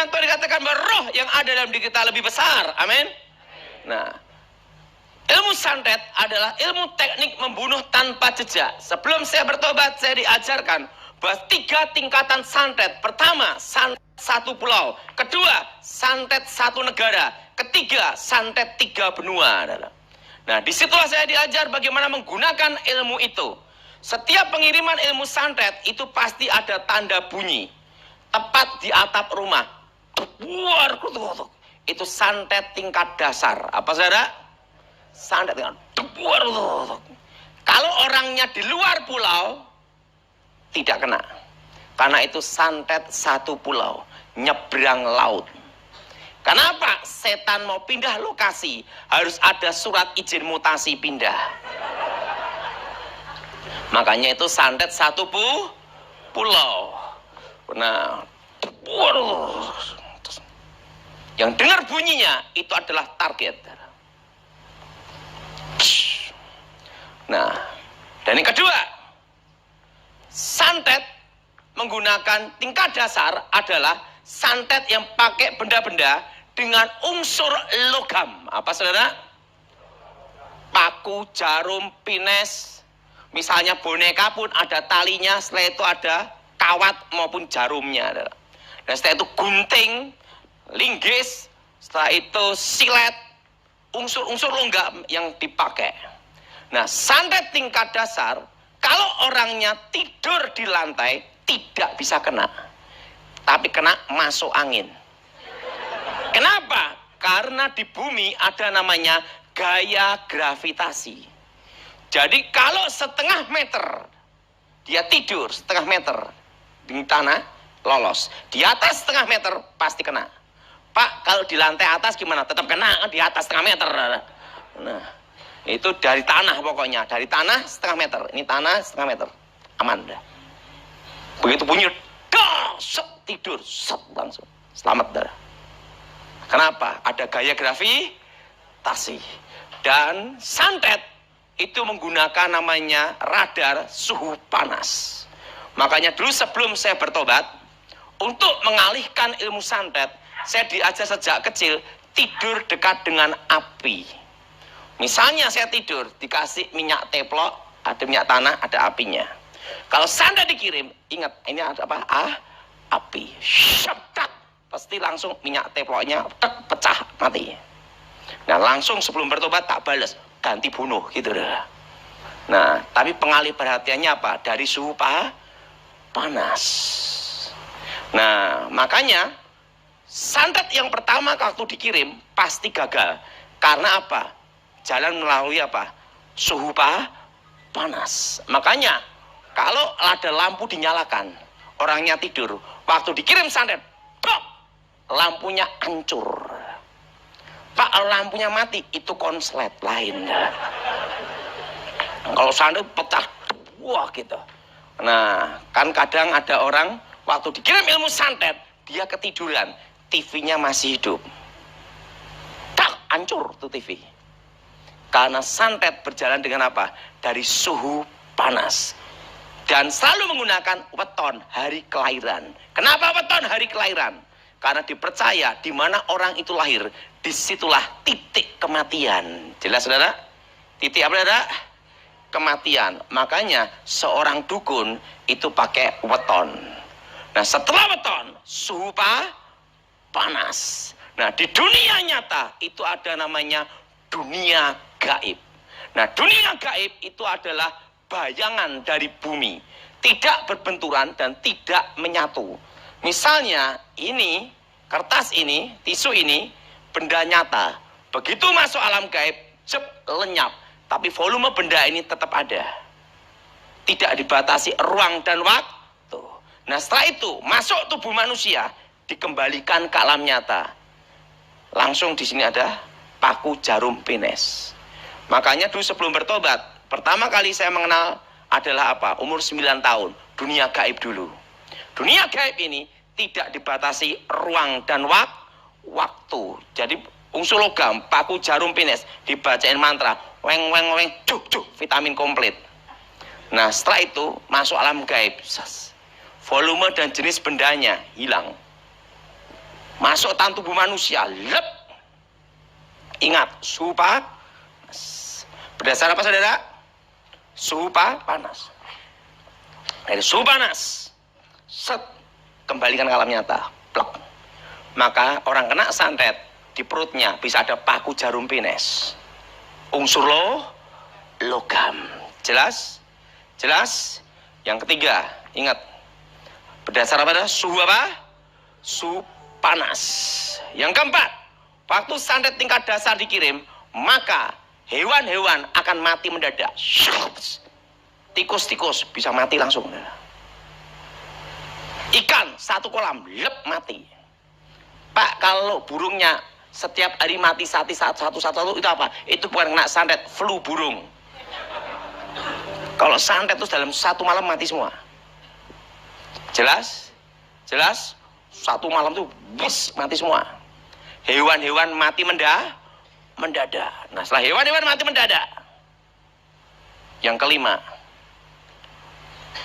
firman Tuhan dikatakan bahwa roh yang ada dalam diri kita lebih besar. Amin. Nah, ilmu santet adalah ilmu teknik membunuh tanpa jejak. Sebelum saya bertobat, saya diajarkan bahwa 3 tingkatan santet. Pertama, santet 1 pulau. Kedua, santet 1 negara. Ketiga, santet 3 benua. Nah, disitulah saya diajar bagaimana menggunakan ilmu itu. Setiap pengiriman ilmu santet itu pasti ada tanda bunyi. Tepat di atap rumah. Itu santet tingkat dasar. Apa saudara? Santet tingkat. Kalau orangnya di luar pulau, tidak kena. Karena itu santet 1 pulau. Nyebrang laut. Kenapa? Setan mau pindah lokasi, harus ada surat izin mutasi pindah. Makanya itu santet 1 pulau. Nah, yang dengar bunyinya itu adalah target. Nah, dan yang kedua, santet menggunakan tingkat dasar adalah santet yang pakai benda-benda dengan unsur logam. Apa saudara? Paku, jarum, pines. Misalnya boneka pun ada talinya, setelah itu ada kawat maupun jarumnya. Dan setelah itu gunting, linggis, setelah itu silet, unsur-unsur logam yang dipakai. Nah, santet tingkat dasar, kalau orangnya tidur di lantai, tidak bisa kena. Tapi kena masuk angin. Kenapa? Karena di bumi ada namanya gaya gravitasi. Jadi kalau setengah meter, dia tidur setengah meter di tanah, lolos. Di atas setengah meter, pasti kena. Pak, kalau di lantai atas gimana? Tetap kena, di atas setengah meter. Nah, itu dari tanah pokoknya. Dari tanah setengah meter. Ini tanah setengah meter. Aman dah. Begitu bunyi, tidur, langsung. Selamat dah. Kenapa? Ada gaya gravitasi. Dan santet itu menggunakan namanya radar suhu panas. Makanya dulu sebelum saya bertobat, untuk mengalihkan ilmu santet, saya diajar sejak kecil tidur dekat dengan api. Misalnya saya tidur, dikasih minyak teplok, ada minyak tanah, ada apinya. Kalau santet dikirim, ingat, ini ada apa? Api. Syetak. Pasti langsung minyak teploknya pecah, mati. Nah, langsung sebelum bertobat tak balas, ganti bunuh gitu dah. Nah, tapi pengalih perhatiannya apa? Dari suhu panas. Nah, makanya santet yang pertama waktu dikirim pasti gagal. Karena apa? Jalan melalui apa? Suhu panas. Makanya kalau ada lampu dinyalakan, orangnya tidur, waktu dikirim santet, lampunya hancur. Pak, lampunya mati, itu konslet lain. Kalau santet pecah, wah gitu. Nah, kan kadang ada orang waktu dikirim ilmu santet, dia ketiduran, TV-nya masih hidup. Tak, hancur tuh TV. Karena santet berjalan dengan apa? Dari suhu panas. Dan selalu menggunakan weton hari kelahiran. Kenapa weton hari kelahiran? Karena dipercaya di mana orang itu lahir, disitulah titik kematian. Jelas saudara? Titik apa saudara? Kematian. Makanya seorang dukun itu pakai weton. Nah, setelah weton, suhu panas. Nah, di dunia nyata itu ada namanya dunia gaib. Nah, dunia gaib itu adalah bayangan dari bumi, tidak berbenturan dan tidak menyatu. Misalnya ini, kertas ini, tisu ini, benda nyata. Begitu masuk alam gaib, lenyap. Tapi volume benda ini tetap ada. Tidak dibatasi ruang dan waktu. Nah, setelah itu masuk tubuh manusia, dikembalikan ke alam nyata. Langsung di sini ada paku, jarum, pines. Makanya dulu sebelum bertobat, pertama kali saya mengenal adalah apa? Umur 9 tahun, dunia gaib dulu. Dunia gaib ini tidak dibatasi ruang dan waktu. Jadi unsur logam, paku, jarum, pines, dibacain mantra, weng, vitamin komplit. Nah, setelah itu masuk alam gaib. Volume dan jenis bendanya hilang. masuk dalam tubuh manusia, lep. Ingat, suhu panas. Berdasar apa saudara? Suhu panas. Dari suhu panas, set, kembalikan ke alam nyata, plak. Maka orang kena santet di perutnya bisa ada paku jarum pines, unsur logam. Jelas? Jelas? Yang ketiga, ingat, berdasar apa? Suhu apa? Suhu panas. Yang keempat, waktu santet tingkat dasar dikirim, maka hewan-hewan akan mati mendadak. Tikus-tikus bisa mati langsung. Ikan satu kolam, lep, mati. Pak, kalau burungnya setiap hari mati satu itu apa? Itu bukan kena santet, flu burung. Kalau santet itu dalam satu malam mati semua. Jelas? Jelas? Satu malam tuh bus mati semua. Hewan-hewan mati mendadak. Nah, setelah hewan-hewan mati mendadak, yang kelima,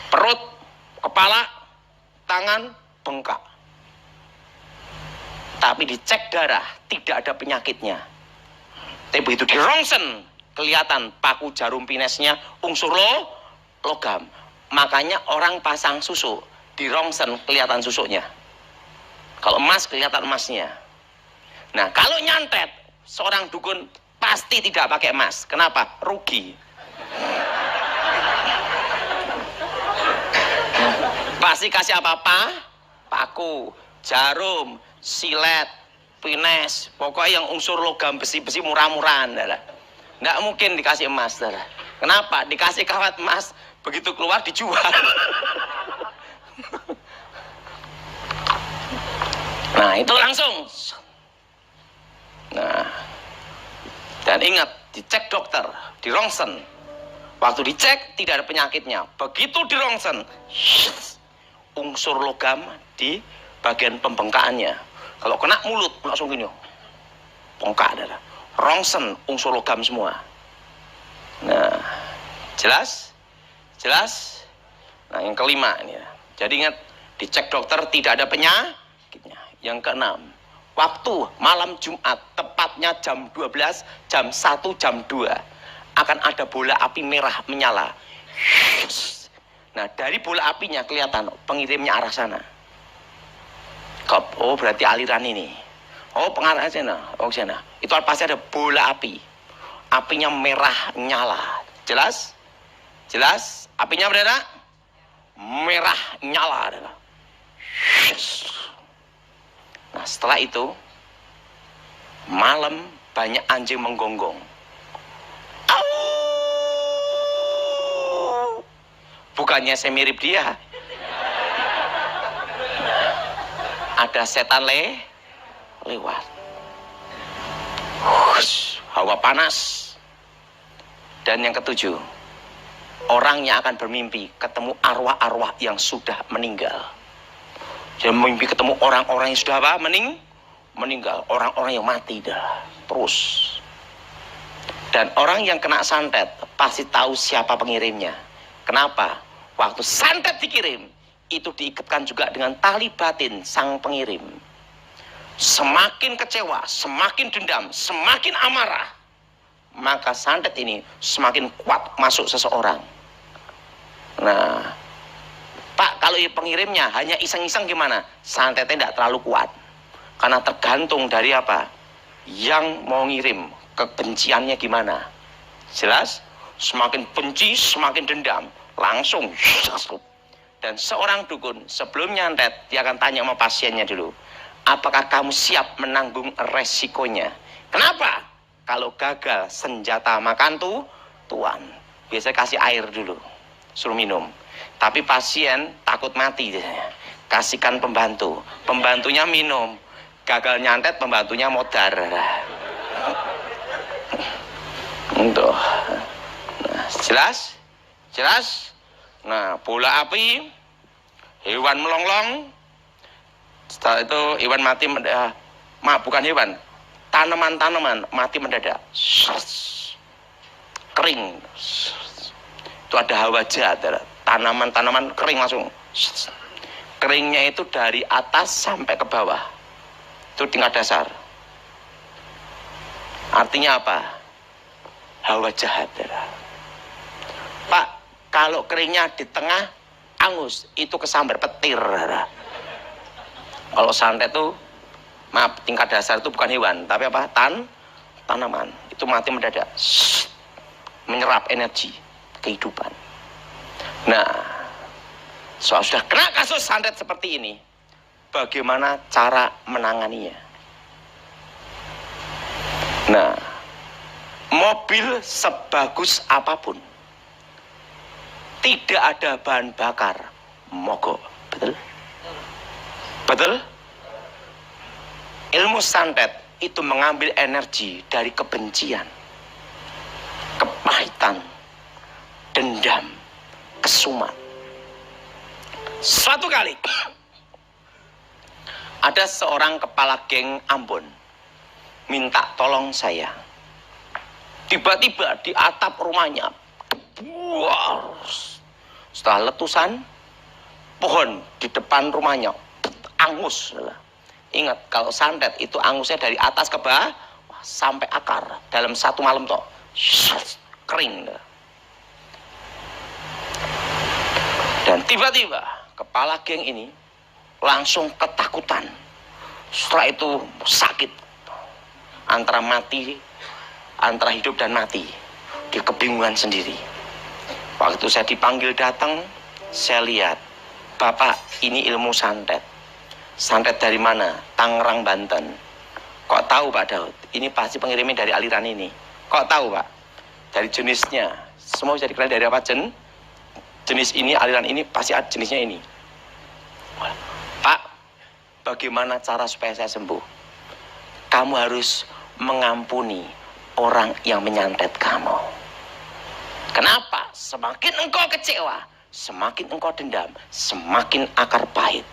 perut, kepala, tangan bengkak. Tapi dicek darah tidak ada penyakitnya. Tapi begitu di rongsen kelihatan paku jarum pinesnya unsur logam. Makanya orang pasang susu di rongsen kelihatan susuknya. Kalau emas kelihatan emasnya. Nah, kalau nyantet seorang dukun pasti tidak pakai emas. Kenapa? Rugi. Pasti kasih apa-apa? Paku, jarum, silet, pines, pokoknya yang unsur logam besi-besi murah-murahan. Nggak mungkin dikasih emas. Kenapa? Dikasih kawat emas, begitu keluar dijual. Nah, itu langsung. Nah, dan ingat, dicek dokter, di rongsen. Waktu dicek tidak ada penyakitnya. Begitu di rongsen, unsur logam di bagian pembengkaannya. Kalau kena mulut langsung gini, bengkak darah. Rongsen unsur logam semua. Nah, jelas? Jelas? Nah, yang kelima ini ya. Jadi ingat, dicek dokter tidak ada penyakitnya. Yang keenam, waktu malam Jumat tepatnya jam 12, jam 1, jam 2 akan ada bola api merah menyala. Nah, dari bola apinya kelihatan pengirimnya arah sana. Oh, berarti aliran ini. Oh, pengarah sana. Oh, sana. Itu pasti ada bola api. Apinya merah nyala. Jelas? Jelas? Apinya berada? Merah nyala. Nah, setelah itu malam banyak anjing menggonggong. Bukannya saya mirip dia. Ada setan lewat. Hawa panas. Dan yang ketujuh, orangnya akan bermimpi ketemu arwah-arwah yang sudah meninggal. Dia mimpi ketemu orang-orang yang sudah apa? Meninggal. Orang-orang yang mati dah. Terus. Dan orang yang kena santet pasti tahu siapa pengirimnya. Kenapa? Waktu santet dikirim, itu diikatkan juga dengan tali batin sang pengirim. Semakin kecewa, semakin dendam, semakin amarah, maka santet ini semakin kuat masuk seseorang. Nah, Pak, kalau pengirimnya hanya iseng-iseng gimana? Santetnya tidak terlalu kuat. Karena tergantung dari apa? Yang mau ngirim, kebenciannya gimana. Jelas? Semakin benci, semakin dendam. Langsung. Dan seorang dukun sebelum nyantet, dia akan tanya sama pasiennya dulu. Apakah kamu siap menanggung resikonya? Kenapa? Kalau gagal senjata makan tuan. Biasanya kasih air dulu. Suruh minum. Tapi pasien takut mati. Kasihkan pembantu. Pembantunya minum. Gagal nyantet, pembantunya modar. Untuk. Nah, jelas? Jelas? Nah, bola api, hewan melonglong. Setelah itu hewan mati, bukan hewan, tanaman-tanaman mati mendadak. Kering. Itu ada hawa jahat. Tanaman-tanaman kering langsung. Keringnya itu dari atas sampai ke bawah. Itu tingkat dasar. Artinya apa? Hawa jahat. Pak, kalau keringnya di tengah angus, itu kesambar petir. Kalau santet itu, maaf, tingkat dasar itu bukan hewan, tapi apa? Tanaman. Itu mati mendadak. Menyerap energi kehidupan. Nah, soal sudah kena kasus santet seperti ini, bagaimana cara menanganinya? Nah, mobil sebagus apapun, tidak ada bahan bakar, mogok. Betul? Betul? Ilmu santet itu mengambil energi dari kebencian, kepahitan, dendam, kesumat. Suatu kali ada seorang kepala geng Ambon minta tolong saya. Tiba-tiba di atap rumahnya, setelah letusan pohon di depan rumahnya angus. Ingat, kalau santet itu angusnya dari atas ke bawah sampai akar dalam satu malam toh kering. Dan tiba-tiba kepala geng ini langsung ketakutan. Setelah itu sakit, antara hidup dan mati. Dia kebingungan sendiri. Waktu saya dipanggil datang, saya lihat, Bapak, ini ilmu santet. Santet dari mana? Tangerang, Banten. Kok tahu Pak Daud? Ini pasti pengirimnya dari aliran ini. Kok tahu Pak? Dari jenisnya. Semua bisa dikenal dari apa? Jenis ini, aliran ini, pasti jenisnya ini. Pak, bagaimana cara supaya saya sembuh? Kamu harus mengampuni orang yang menyantet kamu. Kenapa? Semakin engkau kecewa, semakin engkau dendam, semakin akar pahit.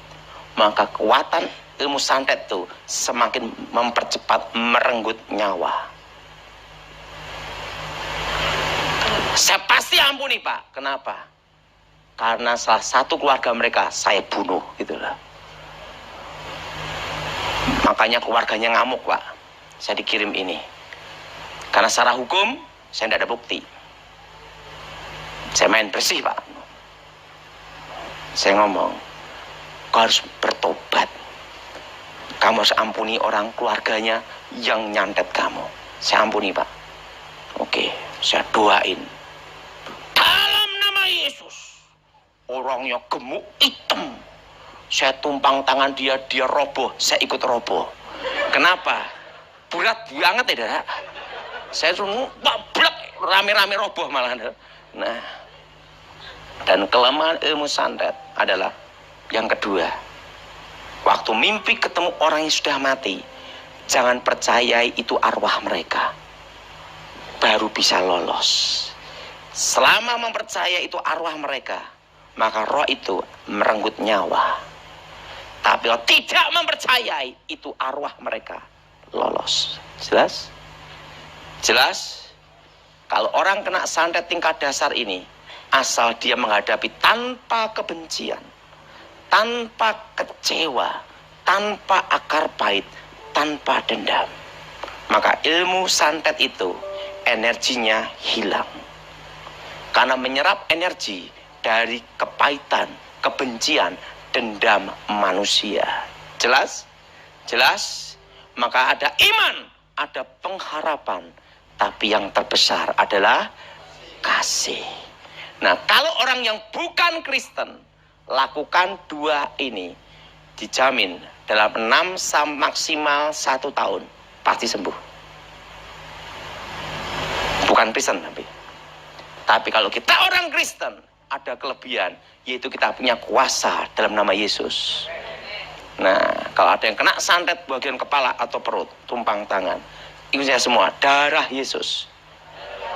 Maka kekuatan ilmu santet itu semakin mempercepat merenggut nyawa. Saya pasti ampuni Pak. Kenapa? Karena salah satu keluarga mereka saya bunuh, gitulah. Makanya keluarganya ngamuk Pak. Saya dikirim ini. Karena secara hukum saya tidak ada bukti. Saya main bersih Pak. Saya ngomong, kau harus bertobat. Kamu harus ampuni orang keluarganya yang nyantet kamu. Saya ampuni Pak. Oke, saya doain. Dalam nama Yesus. Orangnya gemuk hitam. Saya tumpang tangan dia roboh. Saya ikut roboh. Kenapa? Berat banget ya. Saya suruh bablak, rame-rame roboh malah. Nah, dan kelemahan ilmu santet adalah yang kedua. Waktu mimpi ketemu orang yang sudah mati, jangan percayai itu arwah mereka. Baru bisa lolos. Selama mempercayai itu arwah mereka, maka roh itu merenggut nyawa. Tapi kalau tidak mempercayai itu arwah mereka, lolos. Jelas? Jelas? Kalau orang kena santet tingkat dasar ini, asal dia menghadapi tanpa kebencian, tanpa kecewa, tanpa akar pahit, tanpa dendam, maka ilmu santet itu energinya hilang. Karena menyerap energi dari kepahitan, kebencian, dendam manusia. Jelas? Jelas? Maka ada iman, ada pengharapan, tapi yang terbesar adalah kasih. Nah, kalau orang yang bukan Kristen lakukan dua ini, dijamin dalam 6 sampai maksimal 1 tahun pasti sembuh. Bukan Kristen tapi kalau kita orang Kristen ada kelebihan, yaitu kita punya kuasa dalam nama Yesus. Nah, kalau ada yang kena santet bagian kepala atau perut, tumpang tangan, ikuti saya semua, darah Yesus.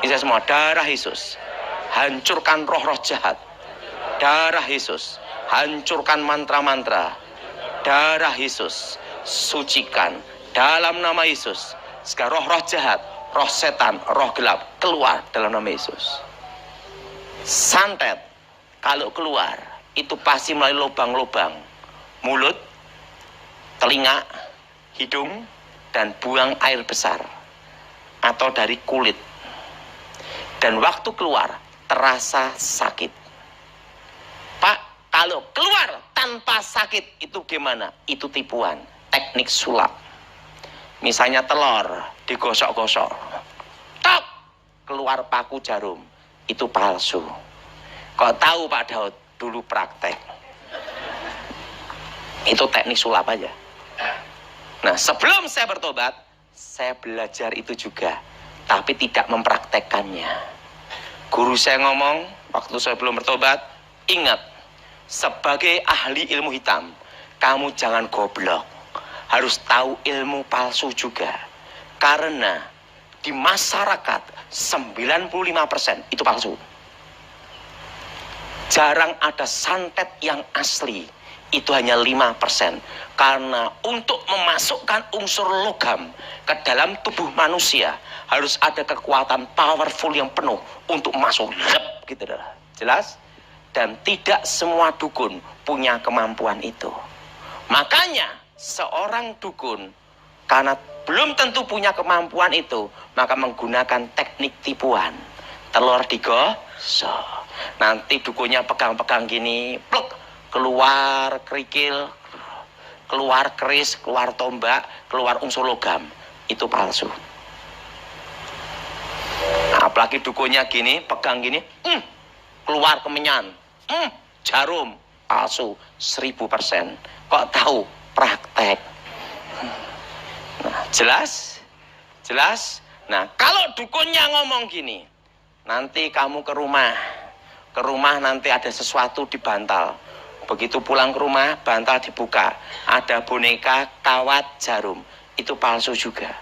Ikuti saya semua, darah Yesus. Hancurkan roh-roh jahat. Darah Yesus. Hancurkan mantra-mantra. Darah Yesus. Sucikan dalam nama Yesus. Segala roh-roh jahat, roh setan, roh gelap keluar dalam nama Yesus. Santet kalau keluar itu pasti melalui lubang-lubang mulut, telinga, hidung dan buang air besar atau dari kulit. Dan waktu keluar terasa sakit. Pak, kalau keluar tanpa sakit itu gimana? Itu tipuan, teknik sulap. Misalnya telur digosok-gosok, tok, keluar paku jarum, itu palsu. Kok tahu Pak Daud? Dulu praktek. Itu teknik sulap aja. Nah, sebelum saya bertobat, saya belajar itu juga, tapi tidak mempraktekkannya. Guru saya ngomong, waktu saya belum bertobat, ingat, sebagai ahli ilmu hitam, kamu jangan goblok. Harus tahu ilmu palsu juga. Karena di masyarakat 95% itu palsu. Jarang ada santet yang asli. Itu hanya 5%. Karena untuk memasukkan unsur logam ke dalam tubuh manusia, harus ada kekuatan powerful yang penuh untuk masuk. Gitu dah. Jelas? Dan tidak semua dukun punya kemampuan itu. Makanya seorang dukun, karena belum tentu punya kemampuan itu, maka menggunakan teknik tipuan. Telur digosok, nanti dukunnya pegang-pegang gini, pluk, keluar kerikil, keluar keris, keluar tombak, keluar unsur logam. Itu palsu. Nah, apalagi dukunnya gini, pegang gini, keluar kemenyan, jarum, palsu, 1000%. Kok tahu? Praktek. Nah, jelas? Jelas? Nah, kalau dukunnya ngomong gini, nanti kamu ke rumah nanti ada sesuatu di bantal. Begitu pulang ke rumah, bantal dibuka, ada boneka kawat jarum. Itu palsu juga.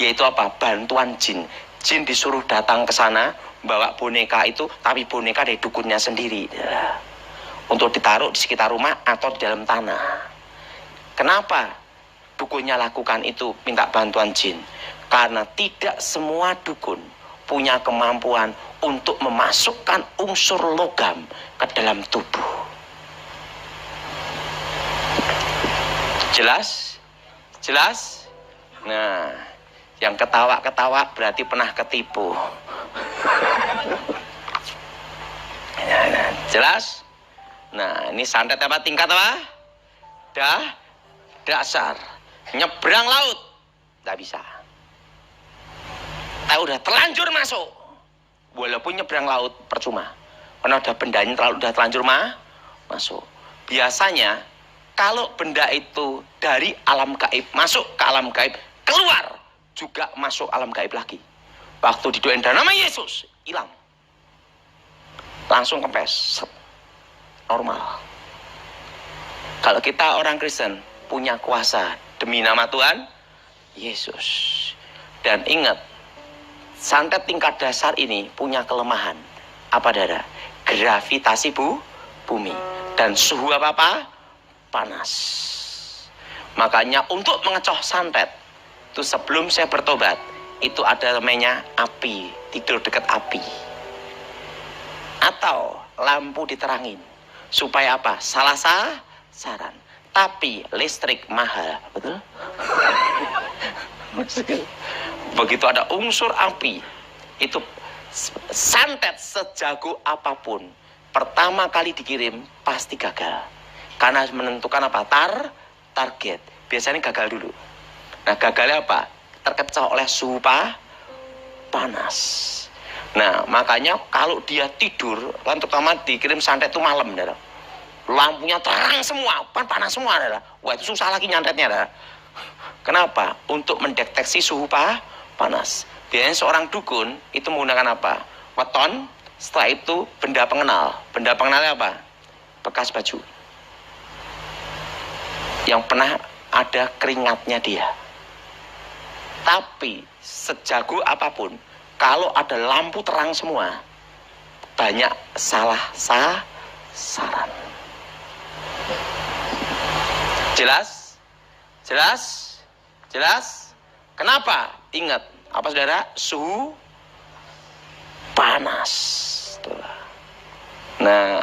Yaitu apa? Bantuan jin. Jin disuruh datang ke sana, bawa boneka itu, tapi boneka dari dukunnya sendiri. Untuk ditaruh di sekitar rumah atau di dalam tanah. Kenapa dukunnya lakukan itu, minta bantuan jin? Karena tidak semua dukun punya kemampuan untuk memasukkan unsur logam ke dalam tubuh. Jelas? Jelas? Nah, yang ketawa-ketawa berarti pernah ketipu. Nah, jelas? Nah, ini santet apa? Tingkat apa? Dasar. Nyebrang laut nggak bisa. Udah terlanjur masuk, walaupun nyebrang laut percuma, karena udah bendanya udah terlanjur masuk. Biasanya kalau benda itu dari alam gaib masuk ke alam gaib, keluar juga masuk alam gaib lagi. Waktu didoain dalam nama Yesus, hilang, langsung kempes, normal. Kalau kita orang Kristen punya kuasa demi nama Tuhan Yesus. Dan ingat, santet tingkat dasar ini punya kelemahan. Apa Dara? Gravitasi bumi. Dan suhu apa? Panas. Makanya untuk mengecoh santet, itu sebelum saya bertobat, itu ada namanya api, tidur dekat api. Atau lampu diterangin. Supaya apa? Salah saran. Tapi listrik mahal, betul? Begitu ada unsur api, itu santet sejago apapun, pertama kali dikirim pasti gagal. Karena menentukan apa? Target. Biasanya gagal dulu. Nah, gagalnya apa? Terkecoh oleh suhu panas. Nah, makanya kalau dia tidur, kan terutama dikirim santet itu malam, darah. Lampunya terang semua, kan panas semua, adalah. Wah, itu susah lagi nyantetnya, adalah. Kenapa? Untuk mendeteksi suhu panas. Biasanya seorang dukun itu menggunakan apa? Weton. Setelah itu benda pengenal. Benda pengenalnya apa? Bekas baju. Yang pernah ada keringatnya dia. Tapi sejago apapun, kalau ada lampu terang semua, banyak salah saran. Jelas? Jelas? Jelas? Kenapa? Ingat, apa saudara? Suhu panas. Nah,